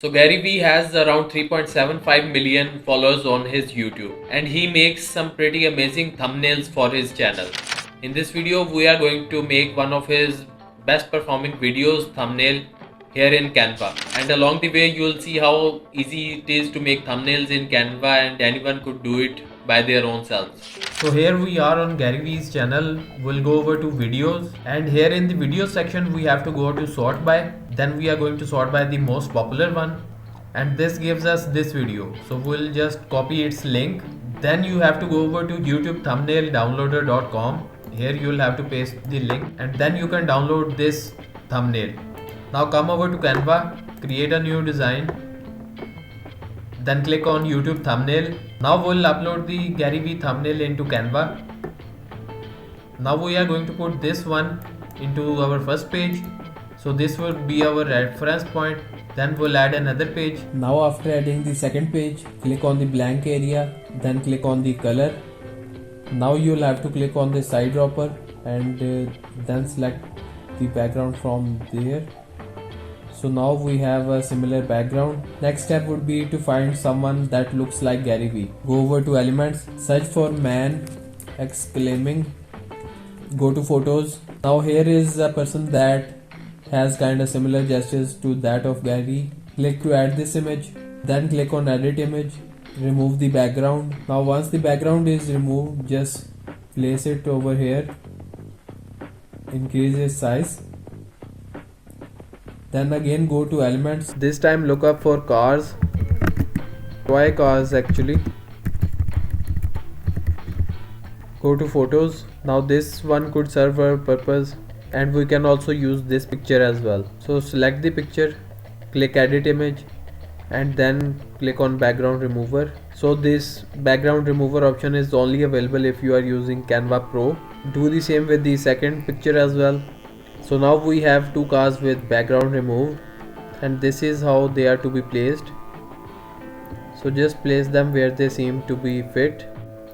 So Gary Vee has around 3.75 million followers on his YouTube and he makes some pretty amazing thumbnails for his channel. In this video we are going to make one of his best performing videos thumbnail here in Canva, and along the way you will see how easy it is to make thumbnails in Canva and anyone could do it by their own selves. So here we are on Gary Vee's channel. We'll go over to videos, and here in the video section we have to go to sort by. Then we are going to sort by the most popular one, and this gives us this video. So we'll just copy its link. Then you have to go over to YouTube thumbnail downloader.com. Here you'll have to paste the link and then you can download this thumbnail. Now come over to Canva, create a new design, then click on YouTube thumbnail. Now we'll upload the Gary Vee thumbnail into Canva. Now we are going to put this one into our first page. So this will be our reference point. Then we'll add another page. Now after adding the second page, click on the blank area, then click on the color. Now you'll have to click on the side dropper and then select the background from there. So now we have a similar background. Next step would be to find someone that looks like Gary Vee. Go over to elements, search for man exclaiming, go to photos. Now here is a person that has kind of similar gestures to that of Gary. Click to add this image, then click on edit image, remove the background. Now once the background is removed, just place it over here, increase its size. Then again go to elements, this time look up for cars, toy cars actually. Go to photos. Now this one could serve our purpose and we can also use this picture as well. So select the picture, click edit image and then click on background remover. So this background remover option is only available if you are using Canva Pro. Do the same with the second picture as well. So now we have two cars with background removed and this is how they are to be placed. So just place them where they seem to be fit.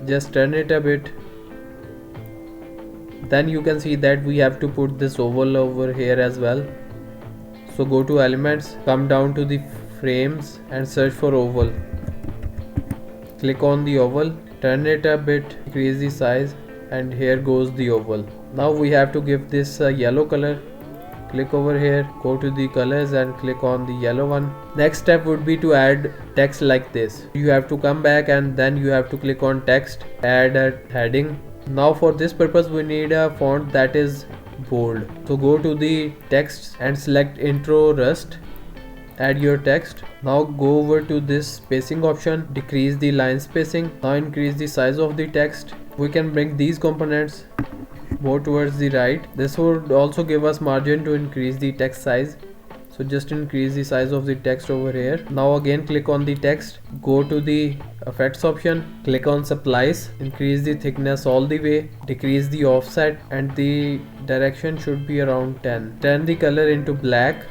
Just turn it a bit. Then you can see that we have to put this oval over here as well. So go to elements, come down to the frames and search for oval. Click on the oval, turn it a bit, increase the size, and here goes the oval. Now we have to give this a yellow color. Click over here, go to the colors and click on the yellow one. Next step would be to add text like this. You have to come back and then you have to click on text, add a heading. Now for this purpose we need a font that is bold. So go to the text and select intro rust, add your text. Now go over to this spacing option, decrease the line spacing. Now increase the size of the text. We can bring these components more towards the right. This would also give us margin to increase the text size. So just increase the size of the text over here. Now again click on the text, go to the effects option, click on splice, increase the thickness all the way, decrease the offset and the direction should be around 10. Turn the color into black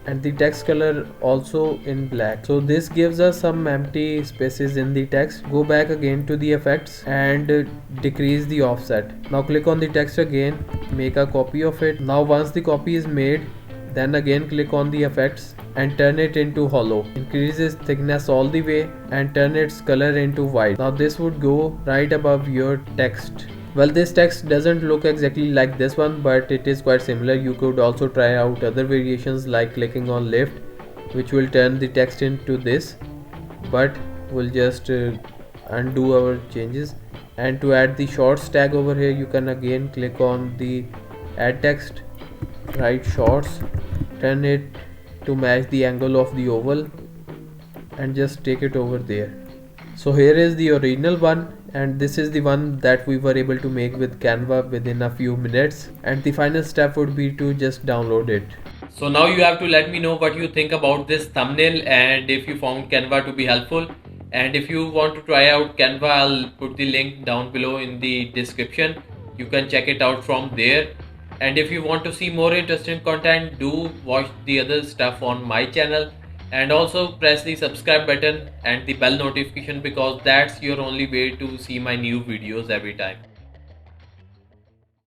and the text color also in black. So this gives us some empty spaces in the text. Go back again to the effects and decrease the offset. Now click on the text again, make a copy of it. Now once the copy is made, then again click on the effects and turn it into hollow. Increase its thickness all the way and turn its color into white. Now this would go right above your text. Well, this text doesn't look exactly like this one, but it is quite similar. You could also try out other variations like clicking on lift, which will turn the text into this, but we'll just undo our changes. And to add the shorts tag over here, you can again click on the add text, write shorts, turn it to match the angle of the oval and just take it over there. So here is the original one and this is the one that we were able to make with Canva within a few minutes, and the final step would be to just download it. So now you have to let me know what you think about this thumbnail and if you found Canva to be helpful. And if you want to try out Canva, I'll put the link down below in the description. You can check it out from there. And if you want to see more interesting content, do watch the other stuff on my channel. And also press the subscribe button and the bell notification because that's your only way to see my new videos every time.